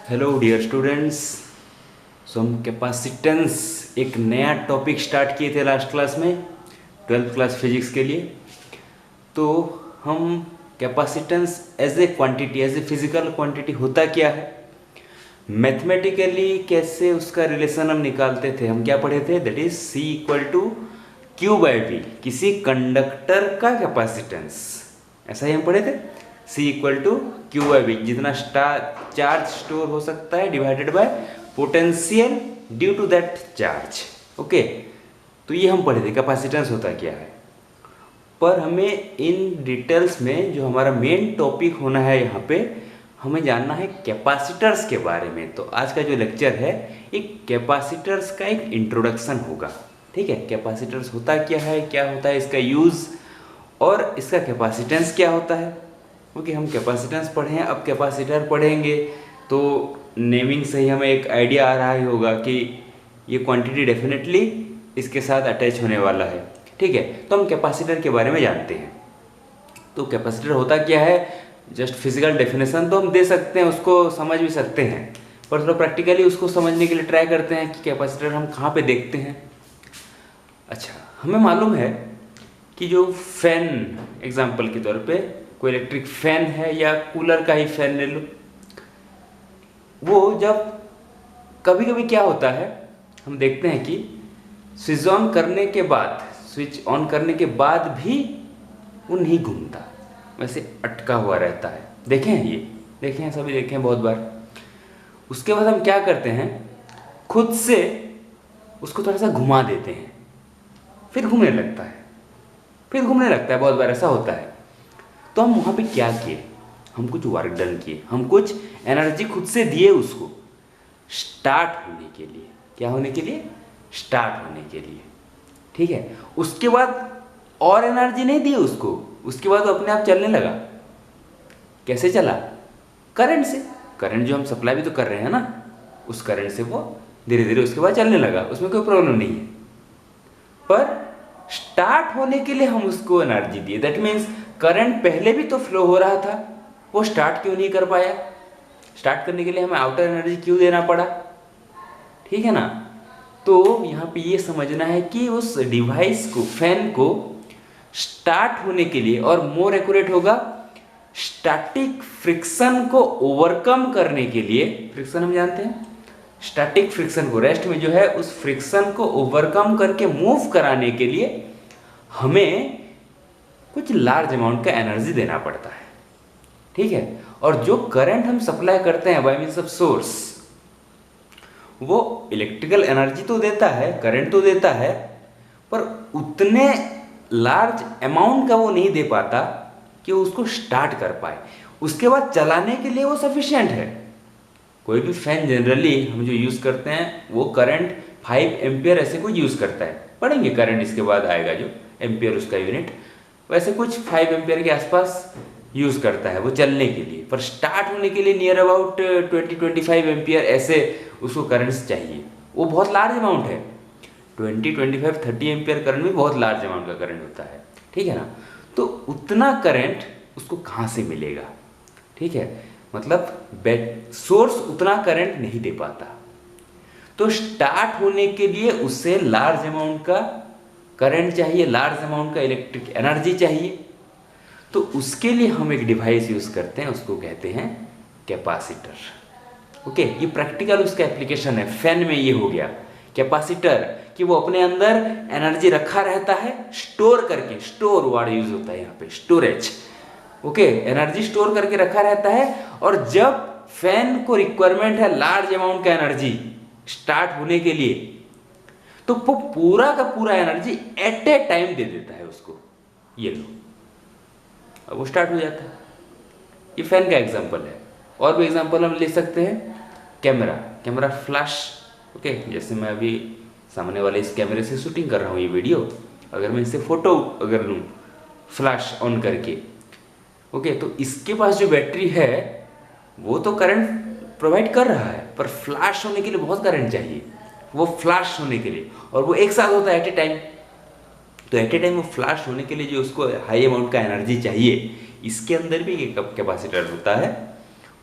Hello dear students. सो हम capacitance एक नया टॉपिक स्टार्ट किए थे लास्ट क्लास में, 12th क्लास फिजिक्स के लिए। तो हम capacitance as a quantity, as a physical quantity होता क्या है, मैथमेटिकली कैसे उसका रिलेशन हम निकालते थे। हम क्या पढ़े थे, that is C equal to Q by V, किसी कंडक्टर का कैपेसिटेंस, ऐसा ही हम पढ़े थे। C equal to Q by V, जितना चार्ज स्टोर हो सकता है divided by potential due to that charge. Okay, तो ये हम पढ़े थे कैपेसिटेंस होता क्या है। पर हमें इन डिटेल्स में जो हमारा मेन टॉपिक होना है यहाँ पे, हमें जानना है कैपेसिटर्स के बारे में। तो आज का जो लेक्चर है, एक कैपेसिटर्स का एक इंट्रोडक्शन होगा। ठीक है, कैपेसिटर्स होता क्या होता है इसका यूज़, और इसका कैपेसिटेंस क्या होता है। ओके, हम कैपेसिटेंस पढ़े हैं, अब कैपेसिटर पढ़ेंगे तो नेमिंग से ही हमें एक आइडिया आ रहा ही होगा कि ये क्वांटिटी डेफिनेटली इसके साथ अटैच होने वाला है। ठीक है, तो हम कैपेसिटर के बारे में जानते हैं। तो कैपेसिटर होता क्या है, जस्ट फिजिकल डेफिनेशन तो हम दे सकते हैं, उसको समझ भी सकते हैं, पर थोड़ा प्रैक्टिकली उसको समझने के लिए ट्राई करते हैं कि कैपेसिटर हम कहाँ पे देखते हैं। अच्छा, हमें मालूम है कि जो फैन, एग्जाम्पल के तौर पे कोई इलेक्ट्रिक फैन है या कूलर का ही फैन ले लो, वो जब कभी कभी क्या होता है, हम देखते हैं कि स्विच ऑन करने के बाद, स्विच ऑन करने के बाद भी वो नहीं घूमता, वैसे अटका हुआ रहता है। देखें हैं, ये देखें हैं, सभी देखें हैं बहुत बार। उसके बाद हम क्या करते हैं, खुद से उसको थोड़ा सा घुमा देते हैं, फिर घूमने लगता है, फिर घूमने लगता है, बहुत बार ऐसा होता है। तो हम वहाँ पे क्या किए, हम कुछ वर्क डन किए, हम कुछ एनर्जी खुद से दिए उसको स्टार्ट होने के लिए। क्या होने के लिए, स्टार्ट होने के लिए। ठीक है, उसके बाद और एनर्जी नहीं दी उसको, उसके बाद वो अपने आप चलने लगा। कैसे चला, करंट से। करंट जो हम सप्लाई भी तो कर रहे हैं ना, उस करंट से वो धीरे धीरे उसके बाद चलने लगा, उसमें कोई प्रॉब्लम नहीं है। पर स्टार्ट होने के लिए हम उसको एनर्जी दिए, दैट मीन्स करंट पहले भी तो फ्लो हो रहा था, वो स्टार्ट क्यों नहीं कर पाया। स्टार्ट करने के लिए हमें आउटर एनर्जी क्यों देना पड़ा। ठीक है ना। तो यहाँ पे ये समझना है कि उस डिवाइस को, फैन को स्टार्ट होने के लिए, और मोर एक्यूरेट होगा स्टैटिक फ्रिक्शन को ओवरकम करने के लिए, फ्रिक्शन हम जानते हैं, स्टैटिक फ्रिक्शन को, रेस्ट में जो है उस फ्रिक्शन को ओवरकम करके मूव कराने के लिए हमें कुछ लार्ज अमाउंट का एनर्जी देना पड़ता है। ठीक है, और जो करंट हम सप्लाई करते हैं बाय मींस ऑफ सोर्स, वो इलेक्ट्रिकल एनर्जी तो देता है, करंट तो देता है, पर उतने लार्ज अमाउंट का वो नहीं दे पाता कि वो उसको स्टार्ट कर पाए। उसके बाद चलाने के लिए वो सफिशिएंट है। कोई भी फैन जनरली हम जो यूज़ करते हैं वो करंट 5 एम्पियर ऐसे कोई यूज़ करता है, पढ़ेंगे करंट इसके बाद आएगा जो एम्पियर उसका यूनिट, वैसे कुछ 5 एम्पियर के आसपास यूज़ करता है वो चलने के लिए। पर स्टार्ट होने के लिए नियर अबाउट 20-25 एम्पियर ऐसे उसको करंट्स चाहिए। वो बहुत लार्ज अमाउंट है, 20-25-30 एम्पियर करंट भी बहुत लार्ज अमाउंट का करंट होता है। ठीक है ना। तो उतना करंट उसको कहाँ से मिलेगा। ठीक है, मतलब सोर्स उतना करंट नहीं दे पाता, तो स्टार्ट होने के लिए उससे लार्ज अमाउंट का करंट चाहिए, लार्ज अमाउंट का इलेक्ट्रिक एनर्जी चाहिए। तो उसके लिए हम एक डिवाइस यूज़ करते हैं, उसको कहते हैं कैपेसिटर। ओके, ये प्रैक्टिकल उसका एप्लीकेशन है। फैन में ये हो गया कैपेसिटर, कि वो अपने अंदर एनर्जी रखा रहता है स्टोर करके, स्टोर वर्ड यूज होता है यहाँ पे, स्टोरेज। ओके, एनर्जी स्टोर करके रखा रहता है, और जब फैन को रिक्वायरमेंट है लार्ज अमाउंट का एनर्जी स्टार्ट होने के लिए, तो वो पूरा का पूरा एनर्जी एट ए टाइम दे देता है उसको। ये लो, अब वो स्टार्ट हो जाता है। ये फैन का एग्जांपल है। और भी एग्जांपल हम ले सकते हैं, कैमरा फ्लैश। ओके, जैसे मैं अभी सामने वाले इस कैमरे से शूटिंग कर रहा हूँ ये वीडियो, अगर मैं इससे फोटो अगर लूँ फ्लैश ऑन करके, ओके, तो इसके पास जो बैटरी है वो तो करंट प्रोवाइड कर रहा है, पर फ्लैश होने के लिए बहुत करंट चाहिए, वो फ्लैश होने के लिए, और वो एक साथ होता है एट ए टाइम। तो एट ए टाइम वो फ्लैश होने के लिए जो उसको हाई अमाउंट का एनर्जी चाहिए, इसके अंदर भी एक कैपेसिटर होता है,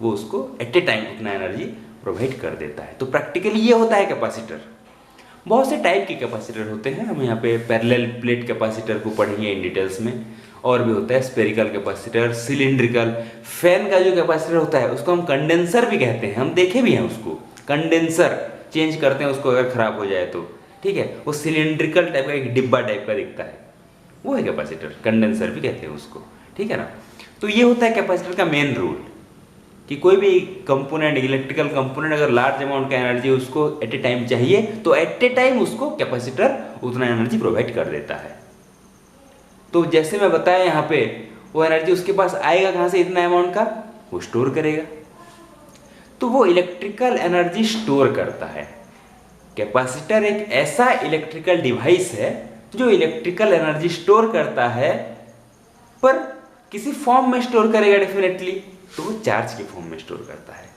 वो उसको एट ए टाइम उतना एनर्जी प्रोवाइड कर देता है। तो प्रैक्टिकली ये होता है कैपेसिटर। बहुत से टाइप के कैपेसिटर होते हैं, हम यहाँ पे पैरेलल प्लेट कैपेसिटर को पढ़ेंगे इन डिटेल्स में। और भी होता है स्पेरिकल कैपेसिटर, सिलिंड्रिकल। फैन का जो कैपेसिटर होता है उसको हम कंडेंसर भी कहते हैं, हम देखे भी हैं उसको। कंडेंसर चेंज करते हैं उसको अगर खराब हो जाए तो, ठीक है। वो सिलिंड्रिकल टाइप का एक डिब्बा टाइप का दिखता है, वो है कैपेसिटर, कंडेंसर भी कहते हैं उसको, ठीक है ना। तो ये होता है कैपेसिटर का मेन रूल कि कोई भी कंपोनेंट, इलेक्ट्रिकल कंपोनेंट अगर लार्ज अमाउंट का एनर्जी उसको एट ए टाइम चाहिए तो एट ए टाइम उसको कैपेसिटर उतना एनर्जी प्रोवाइड कर देता है। तो जैसे मैं बताया यहाँ पे, वो एनर्जी उसके पास आएगा कहाँ से, इतना अमाउंट का, वो स्टोर करेगा। तो वो इलेक्ट्रिकल एनर्जी स्टोर करता है। कैपेसिटर एक ऐसा इलेक्ट्रिकल डिवाइस है जो इलेक्ट्रिकल एनर्जी स्टोर करता है, पर किसी फॉर्म में स्टोर करेगा डेफिनेटली, तो वो चार्ज के फॉर्म में स्टोर करता है।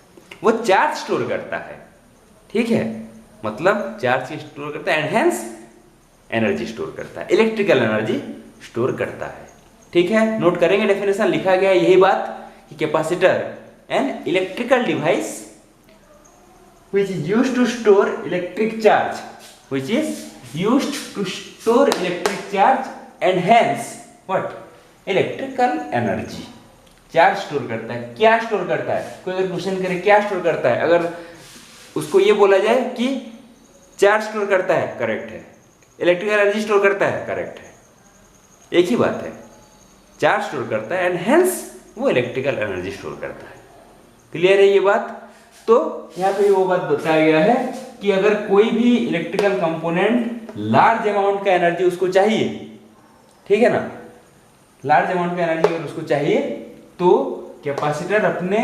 वो चार्ज स्टोर करता है, ठीक है, मतलब चार्ज स्टोर करता है एंड हेंस एनर्जी स्टोर करता है, इलेक्ट्रिकल एनर्जी स्टोर करता है, ठीक है। नोट करेंगे, डेफिनेशन लिखा गया है यही बात कि capacitor an electrical device which is used to store electric charge, which is used to store electric charge and hence what, electrical energy। Charge store करता है। क्या स्टोर करता है, कोई अगर क्वेश्चन करे क्या स्टोर करता है, अगर उसको ये बोला जाए कि चार्ज स्टोर करता है, करेक्ट है। इलेक्ट्रिकल एनर्जी स्टोर करता है, करेक्ट है, एक ही बात है। चार्ज स्टोर करता है एंड हेंस वो इलेक्ट्रिकल एनर्जी स्टोर करता है। क्लियर है ये बात। तो यहाँ पे वो बात बताया गया है कि अगर कोई भी इलेक्ट्रिकल कंपोनेंट लार्ज अमाउंट का एनर्जी उसको चाहिए, ठीक है ना, लार्ज अमाउंट का एनर्जी अगर उसको चाहिए तो कैपेसिटर अपने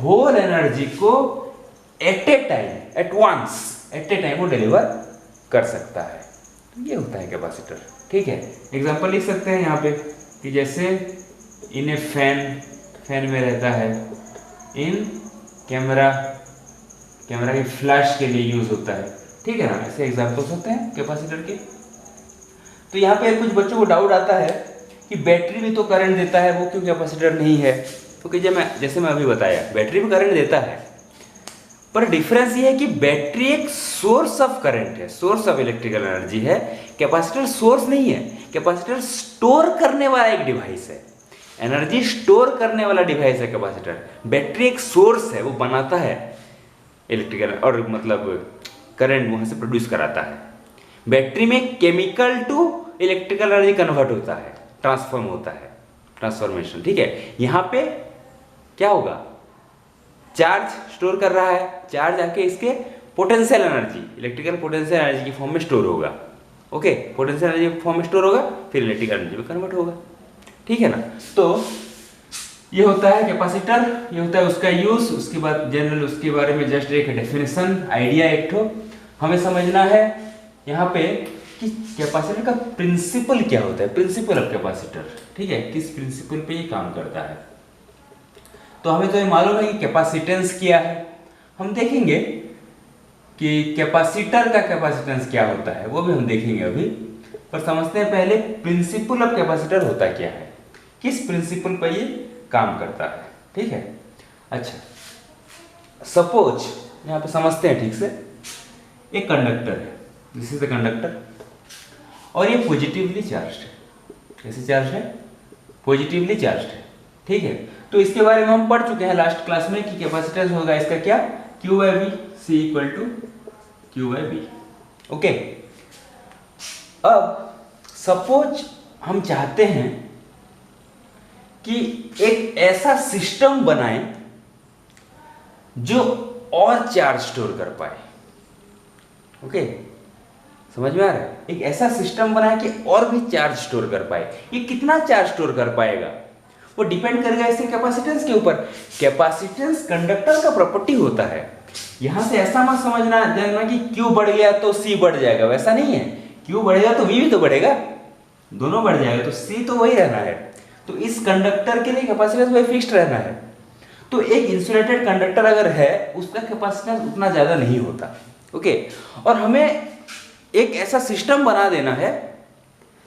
होल एनर्जी को at a time, at once, at a time वो डिलीवर कर सकता है। तो ये होता है कैपेसिटर, ठीक है। एग्जांपल लिख सकते हैं यहाँ पे कि जैसे इन ए फैन में रहता है, इन कैमरा की फ्लैश के लिए यूज होता है, ठीक है ना। ऐसे एग्जांपल्स होते हैं कैपेसिटर के। तो यहाँ पे कुछ बच्चों को डाउट आता है कि बैटरी भी तो करंट देता है, वो क्यों कैपेसिटर नहीं है। तो जैसे मैं अभी बताया, बैटरी भी करंट देता है, पर डिफरेंस ये है कि बैटरी एक सोर्स ऑफ करंट है, सोर्स ऑफ इलेक्ट्रिकल एनर्जी है। कैपेसिटर सोर्स नहीं है, कैपेसिटर स्टोर करने वाला एक डिवाइस है, एनर्जी स्टोर करने वाला डिवाइस है कैपेसिटर। बैटरी एक सोर्स है, वो बनाता है इलेक्ट्रिकल और मतलब करंट वहां से प्रोड्यूस कराता है। बैटरी में chemical to electrical energy convert होता है, ट्रांसफॉर्म होता है, ट्रांसफॉर्मेशन, ठीक है। यहाँ पे क्या होगा, चार्ज स्टोर कर रहा है, चार्ज आके इसके potential energy, electrical potential energy की फॉर्म में स्टोर होगा, ओके, पोटेंशियल एनर्जी फॉर्म में स्टोर होगा, फिर इलेक्ट्रिकल एनर्जी में कन्वर्ट होगा, ठीक है ना। तो ये होता है कैपेसिटर, ये होता है उसका यूज। उसके बाद जनरल उसके बारे में जस्ट एक डेफिनेशन, आइडिया एक ठो हमें समझना है यहाँ पे कि कैपेसिटर का प्रिंसिपल क्या होता है, प्रिंसिपल ऑफ कैपेसिटर, ठीक है, किस प्रिंसिपल पे ये काम करता है। तो हमें तो ये मालूम है कि कैपेसिटेंस क्या है, हम देखेंगे कि कैपेसिटर का कैपेसिटेंस क्या होता है, वो भी हम देखेंगे अभी। पर समझते हैं पहले प्रिंसिपल ऑफ कैपेसिटर होता क्या है, किस प्रिंसिपल पर ये काम करता है, ठीक है। अच्छा, सपोज यहाँ पे समझते हैं ठीक से, एक कंडक्टर है, दिस इज द कंडक्टर, और ये पॉजिटिवली चार्ज्ड है। कैसे चार्ज है, पॉजिटिवली चार्ज्ड है, ठीक है। तो इसके बारे में हम पढ़ चुके हैं लास्ट क्लास में कि कैपेसिटेंस होगा इसका क्या, Q by V, C equal to Q by V, okay. अब सपोज हम चाहते हैं कि एक ऐसा सिस्टम बनाएं जो और चार्ज स्टोर कर पाए, ओके, समझ में आ रहा है। एक ऐसा सिस्टम बनाएं कि और भी चार्ज स्टोर कर पाए। ये कितना चार्ज स्टोर कर पाएगा वो डिपेंड करेगा इसके कैपेसिटेंस के ऊपर। कैपेसिटेंस कंडक्टर का प्रॉपर्टी होता है। यहां से ऐसा मत समझना जानना कि Q बढ़ गया तो C बढ़ जाएगा, वैसा नहीं है। Q बढ़ेगा तो V भी तो बढ़ेगा, दोनों बढ़ जाएगा, तो C तो वही रहना है। तो इस कंडक्टर के लिए कैपेसिटेंस वही फिक्स्ड रहना है। तो एक इंसुलेटेड कंडक्टर अगर है उसका कैपेसिटेंस उतना ज्यादा नहीं होता, ओके। और हमें एक ऐसा सिस्टम बना देना है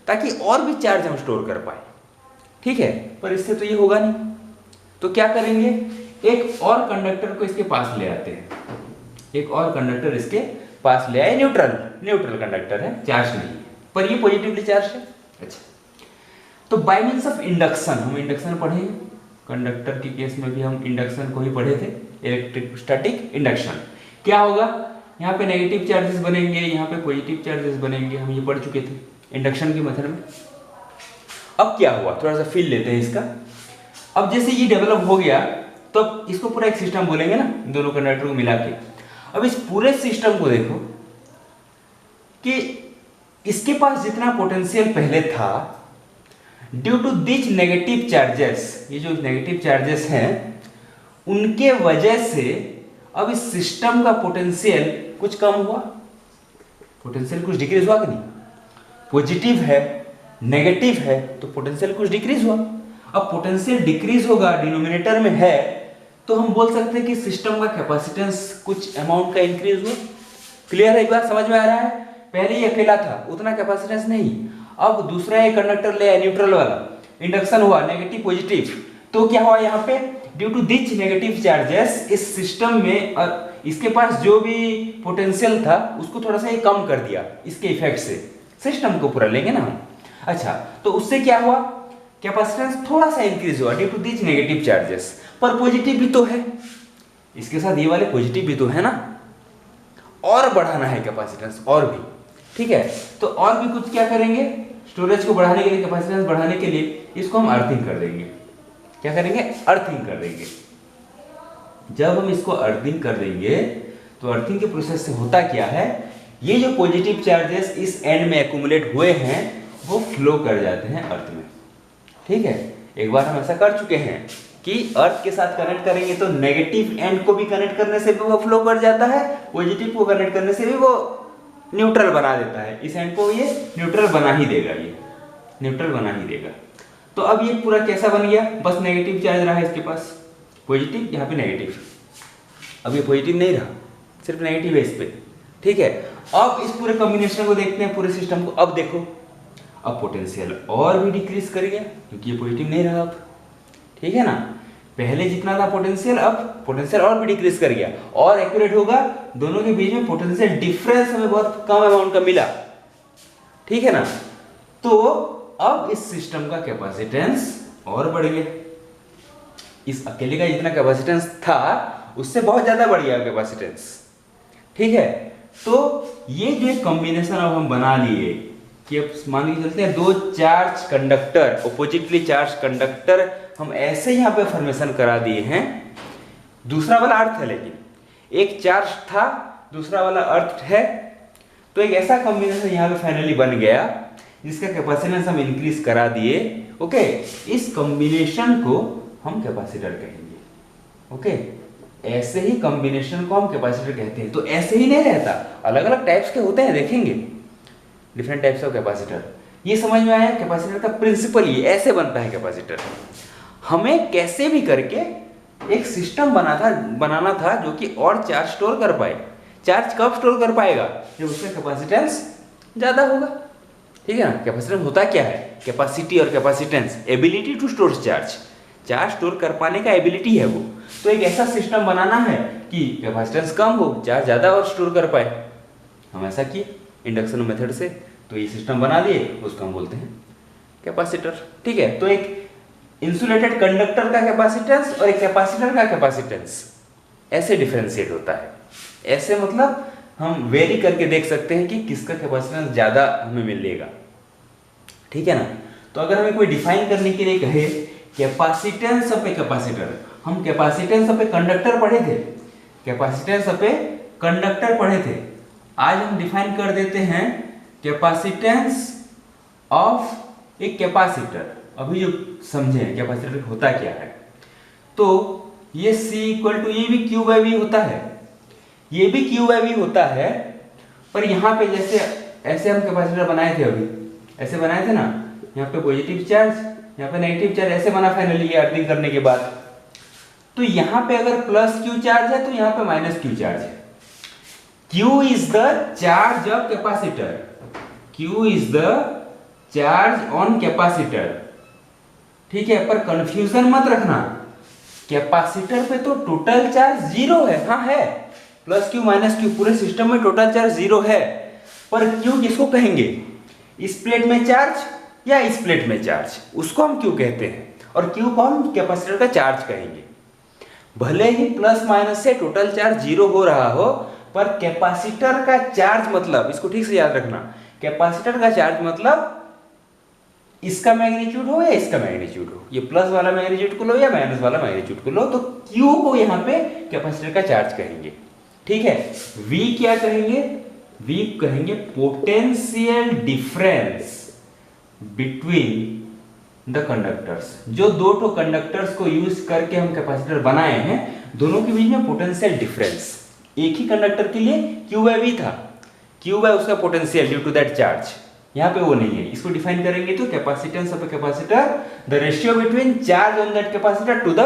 ताकि और भी चार्ज हम स्टोर कर पाए, ठीक है। पर इससे तो ये होगा नहीं, तो क्या करेंगे, एक और कंडक्टर को इसके पास ले आते हैं, एक और कंडक्टर इसके पास ले आए, न्यूट्रल कंडक्टर है, चार्ज नहीं है, पर ये पॉजिटिवली चार्ज है। अच्छा, तो बाय मींस ऑफ इंडक्शन, हम इंडक्शन पढ़े हैं, कंडक्टर के केस में भी हम इंडक्शन को ही पढ़े थे, इलेक्ट्रोस्टैटिक इंडक्शन। क्या होगा, यहाँ पे नेगेटिव चार्जेस बनेंगे, यहाँ पे पॉजिटिव चार्जेस बनेंगे, हम ये पढ़ चुके थे इंडक्शन की मेथड में। अब क्या हुआ, थोड़ा सा फील लेते हैं इसका। अब जैसे ये डेवलप हो गया तो अब इसको पूरा एक सिस्टम बोलेंगे ना, दोनों कंडक्टर को मिला के। अब इस पूरे सिस्टम को देखो कि इसके पास जितना पोटेंशियल पहले था, due to this negative charges, ये जो नेगेटिव चार्जेस हैं उनके वजह से अब इस सिस्टम का पोटेंशियल कुछ कम हुआ, पोटेंशियल कुछ डिक्रीज हुआ कि नहीं, पॉजिटिव है नेगेटिव है तो पोटेंशियल कुछ डिक्रीज हुआ। अब पोटेंशियल डिक्रीज होगा, डिनोमिनेटर में है, तो हम बोल सकते हैं कि सिस्टम का कैपेसिटेंस कुछ अमाउंट का इंक्रीज हुआ। क्लियर है, एक बात समझ में आ रहा है। पहले ये अकेला था, उतना कैपेसिटेंस नहीं, अब दूसरा ये कंडक्टर ले आया न्यूट्रल वाला, इंडक्शन हुआ नेगेटिव पॉजिटिव, तो क्या हुआ यहाँ पे, due to this negative charges इस सिस्टम में इसके पास जो भी पोटेंशियल था उसको थोड़ा सा ये कम कर दिया, इसके इफेक्ट से सिस्टम को पूरा लेंगे ना हम। अच्छा, तो उससे क्या हुआ, कैपेसिटेंस थोड़ा सा इंक्रीज हुआ due to this negative charges, पर पॉजिटिव भी तो है, इसके साथ ये वाले पॉजिटिव भी तो है ना, और बढ़ाना है कैपेसिटेंस और भी, ठीक है। तो और भी कुछ क्या करेंगे, स्टोरेज को बढ़ाने के लिए, कैपेसिटेंस बढ़ाने के लिए इसको हम अर्थिंग कर देंगे। क्या करेंगे, अर्थिंग कर देंगे। जब हम इसको अर्थिंग कर देंगे तो अर्थिंग के प्रोसेस से होता क्या है, ये जो पॉजिटिव चार्जेस इस एंड में एक्यूमुलेट हुए हैं वो फ्लो कर जाते हैं अर्थ में, ठीक है। एक बार हम ऐसा कर चुके हैं कि अर्थ के साथ कनेक्ट करेंगे तो नेगेटिव एंड को भी कनेक्ट करने से भी वो फ्लो कर जाता है, पॉजिटिव को कनेक्ट करने से भी वो न्यूट्रल बना देता है, इस एंड को ये न्यूट्रल बना ही देगा, ये न्यूट्रल बना ही देगा। तो अब ये पूरा कैसा बन गया, बस नेगेटिव चार्ज रहा है इसके पास, पॉजिटिव यहाँ पे नेगेटिव, अब ये पॉजिटिव नहीं रहा, सिर्फ नेगेटिव है इस पे, ठीक है। अब इस पूरे कॉम्बिनेशन को देखते हैं, पूरे सिस्टम को। अब देखो, अब पोटेंशियल और भी डिक्रीज कर गया क्योंकि ये पॉजिटिव नहीं रहा अब, ठीक है ना। पहले जितना था पोटेंशियल, अब पोटेंशियल और भी डिक्रीज कर गया, और एक्यूरेट होगा, दोनों के बीच में पोटेंशियल डिफरेंस हमें बहुत कम अमाउंट का मिला, ठीक है ना। तो अब इस सिस्टम का कैपेसिटेंस और बढ़ गया, इस अकेले का जितना कैपेसिटेंस था उससे बहुत ज्यादा बढ़ गया कैपेसिटेंस, ठीक है। तो ये जो एक कॉम्बिनेशन अब हम बना लिए कि अब मान के चलते हैं दो charge conductor, oppositely charge conductor हम ऐसे यहाँ पे फॉर्मेशन करा दिए हैं। दूसरा वाला अर्थ है, लेकिन एक चार्ज था दूसरा वाला अर्थ है, तो एक ऐसा कॉम्बिनेशन यहाँ पे फाइनली बन गया जिसका कैपेसिटेंस हम इंक्रीज करा दिए, ओके। इस कॉम्बिनेशन को हम कैपेसिटर कहेंगे, ओके। ऐसे ही कॉम्बिनेशन को हम कैपेसिटर कहते हैं। तो ऐसे ही नहीं रहता, अलग अलग टाइप्स के होते हैं, देखेंगे डिफरेंट टाइप्स ऑफ कैपेसिटर। ये समझ में आया, कैपेसिटर का प्रिंसिपल ये ऐसे बनता है कैपेसिटर। हमें कैसे भी करके एक सिस्टम बनाना था जो कि और चार्ज स्टोर कर पाए। चार्ज कब स्टोर कर पाएगा, जब उसका कैपेसिटेंस ज्यादा होगा, ठीक है ना। कैपेसिटेंस होता क्या है, कैपेसिटी और capacitance, ability to store charge, charge store कर पाने का एबिलिटी है वो। तो एक ऐसा सिस्टम बनाना है कि कैपेसिटेंस कम हो, चार्ज ज्यादा और स्टोर कर पाए। हम ऐसा किए इंडक्शन मेथड से, तो ये सिस्टम बना दिए, उसको हम बोलते हैं कैपेसिटर, ठीक है। तो एक इंसुलेटेड कंडक्टर का कैपेसिटेंस और एक कैपेसिटर का कैपेसिटेंस ऐसे डिफरेंशिएट होता है। ऐसे मतलब हम वेरी करके देख सकते हैं कि किसका कैपेसिटेंस ज्यादा हमें मिलेगा, ठीक है ना। तो अगर हमें कोई डिफाइन करने के लिए कहे कैपेसिटेंस ऑफ ए कैपेसिटर, हम कैपेसिटेंस ऑफ ए कंडक्टर पढ़े थे, कैपेसिटेंस ऑफ ए कंडक्टर पढ़े थे। आज हम डिफाइन कर देते हैं कैपेसिटेंस ऑफ ए कैपेसिटर। अभी जो समझे कैपेसिटर होता क्या है, तो ये C इक्वल टू, ये भी Q बाई V होता है, ये भी Q बाई V होता है। पर यहाँ पे जैसे ऐसे हम कैपेसिटर बनाए थे, अभी ऐसे बनाए थे ना, यहाँ पे पॉजिटिव चार्ज, यहाँ पे नेगेटिव चार्ज, ऐसे बना फाइनली ये अर्थिंग करने के बाद। तो यहाँ पे अगर प्लस Q चार्ज है तो यहाँ पे माइनस Q चार्ज है। Q is the charge of capacitor, Q is the charge on capacitor, ठीक है। पर कंफ्यूजन मत रखना, कैपेसिटर पे तो टोटल चार्ज जीरो है, हाँ है, प्लस क्यू माइनस क्यू, पूरे सिस्टम में टोटल चार्ज जीरो है, पर क्यू किसको कहेंगे, इस प्लेट में चार्ज या इस प्लेट में चार्ज, उसको हम क्यू कहते हैं, और क्यू को हम कैपेसिटर का चार्ज कहेंगे। भले ही प्लस माइनस से टोटल चार्ज जीरो हो रहा हो, पर कैपेसिटर का चार्ज मतलब, इसको ठीक से याद रखना, कैपेसिटर का चार्ज मतलब इसका मैग्नीट्यूड हो या इसका मैग्नीट्यूड हो, ये प्लस वाला मैग्नीट्यूड को लो या माइनस वाला मैग्नीट्यूड को लो, तो Q को यहाँ पे कैपेसिटर का चार्ज कहेंगे। ठीक है, V क्या कहेंगे, V कहेंगे potential difference between the conductors. जो दो टो कंडक्टर्स को यूज करके हम कैपेसिटर बनाए हैं, दोनों के बीच में पोटेंशियल डिफरेंस, एक ही कंडक्टर के लिए Q बाय V था, Q बाय उसका potential due to that charge, यहाँ पे वो नहीं है। इसको डिफाइन करेंगे तो capacitance of a capacitor, the ratio between charge on that capacitor to the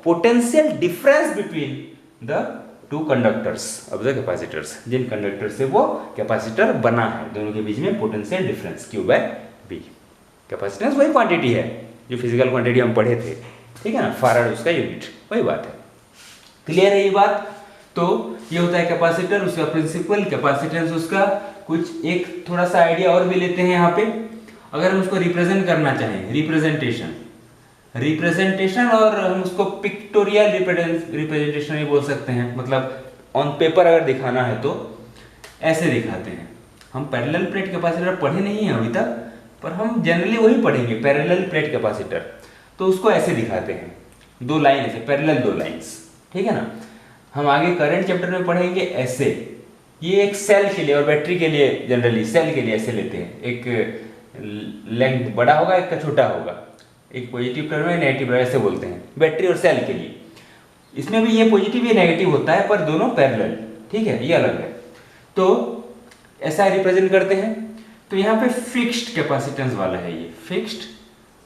potential difference between the two conductors of the capacitors, जिन कंडक्टर से वो कैपेसिटर बना है, दोनों के बीच में potential difference Q by V। Capacitance वही क्वांटिटी है जो फिजिकल क्वांटिटी हम पढ़े थे, ठीक है ना, फाराड उसका यूनिट, वही बात है। क्लियर है ये बात? तो ये होता है कैपेसिटर, उसका प्रिंसिपल, कैपेसिटेंस उसका, कुछ एक थोड़ा सा आइडिया और भी लेते हैं यहाँ पे। अगर हम उसको रिप्रेजेंट करना चाहें, रिप्रेजेंटेशन और हम उसको पिक्टोरियल रिप्रेजेंटेशन भी बोल सकते हैं, मतलब ऑन पेपर अगर दिखाना है तो ऐसे दिखाते हैं। हम पैरेलल प्लेट कैपेसिटर पढ़े नहीं हैं अभी तक, पर हम जनरली वही पढ़ेंगे, पैरेलल प्लेट कैपेसिटर, तो उसको ऐसे दिखाते हैं, दो लाइन ऐसे, पैरेलल दो लाइंस, ठीक है ना। हम आगे करंट चैप्टर में पढ़ेंगे ऐसे, ये एक सेल के लिए और बैटरी के लिए जनरली सेल के लिए ऐसे लेते हैं, एक लेंथ बड़ा होगा, एक का छोटा होगा, एक पॉजिटिव टर्मिनल नेगेटिव टर्मिनल ऐसे बोलते हैं, बैटरी और सेल के लिए। इसमें भी ये पॉजिटिव या नेगेटिव होता है, पर दोनों पैरेलल, ठीक है, ये अलग है। तो ऐसा रिप्रेजेंट करते हैं। तो यहाँ पे फिक्स्ड कैपेसिटेंस वाला है, ये फिक्स्ड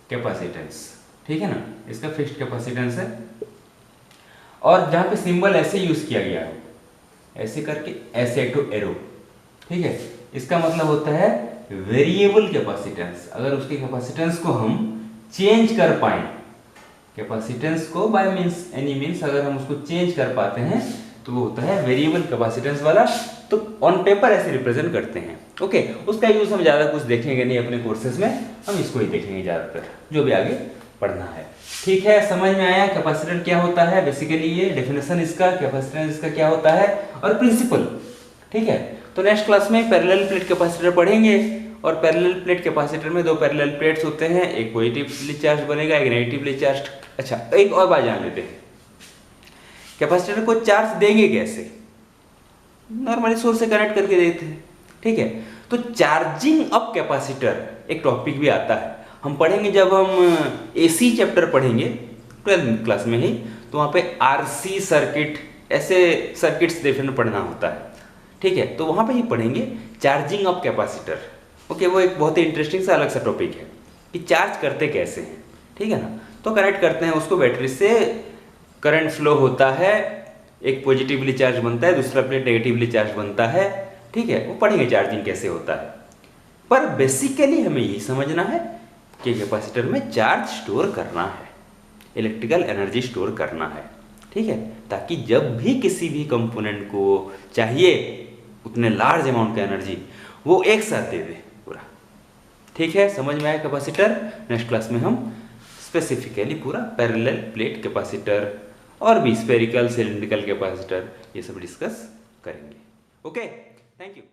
कैपेसिटेंस, ठीक है ना, इसका फिक्स्ड कैपेसिटेंस है। और जहाँ पे सिंबल ऐसे यूज किया गया है, ऐसे करके ऐसे एक एरो, ठीक है, इसका मतलब होता है वेरिएबल कैपेसिटेंस। अगर उसके कैपेसिटेंस को हम चेंज कर पाए, कैपेसिटेंस को बाय मींस एनी मींस अगर हम उसको चेंज कर पाते हैं, तो वो होता है वेरिएबल कैपेसिटेंस वाला। तो ऑन पेपर ऐसे रिप्रेजेंट करते हैं। ओके, उसका यूज हम ज्यादा कुछ देखेंगे नहीं अपने कोर्सेज में, हम इसको ही देखेंगे ज्यादातर, जो भी आगे पढ़ना है। ठीक है, समझ में आया कैपेसिटर क्या होता है, बेसिकली ये डेफिनेशन इसका, कैपेसिटेंस इसका क्या होता है और प्रिंसिपल। ठीक है, तो नेक्स्ट क्लास में पैरेलल प्लेट कैपेसिटर पढ़ेंगे, और पैरेलल प्लेट कैपेसिटर में दो पैरेलल प्लेट्स होते हैं, एक पॉजिटिवली चार्ज बनेगा, एक नेगेटिवली चार्ज। अच्छा, एक और बात जान लेते हैं, कैपेसिटर को चार्ज देंगे कैसे? नॉर्मली सोर्स से कनेक्ट करके देते हैं, ठीक है। तो चार्जिंग अप कैपेसिटर एक टॉपिक भी आता है, हम पढ़ेंगे जब हम एसी चैप्टर पढ़ेंगे 12वीं क्लास में ही, तो वहाँ पे आरसी सर्किट, ऐसे सर्किट्स डेफिनेट पढ़ना होता है, ठीक है। तो वहाँ पे ही पढ़ेंगे चार्जिंग अप कैपेसिटर। ओके, वो एक बहुत ही इंटरेस्टिंग सा अलग सा टॉपिक है कि चार्ज करते कैसे हैं, ठीक है ना। तो कनेक्ट करते हैं उसको बैटरी से, करंट फ्लो होता है, एक पॉजिटिवली चार्ज बनता है, दूसरा प्लेट नेगेटिवली चार्ज बनता है, ठीक है। वो पढ़ेंगे चार्जिंग कैसे होता है, पर बेसिकली हमें यही समझना है कि कैपेसिटर में चार्ज स्टोर करना है, इलेक्ट्रिकल एनर्जी स्टोर करना है, ठीक है, ताकि जब भी किसी भी कंपोनेंट को चाहिए उतने लार्ज अमाउंट का एनर्जी, वो एक साथ दे दे पूरा। ठीक है, समझ में आया कैपेसिटर। नेक्स्ट क्लास में हम स्पेसिफिकली पूरा पैरेलल प्लेट कैपेसिटर और भी स्फेरिकल सिलिंड्रिकल कैपेसिटर ये सब डिस्कस करेंगे। Okay, thank you.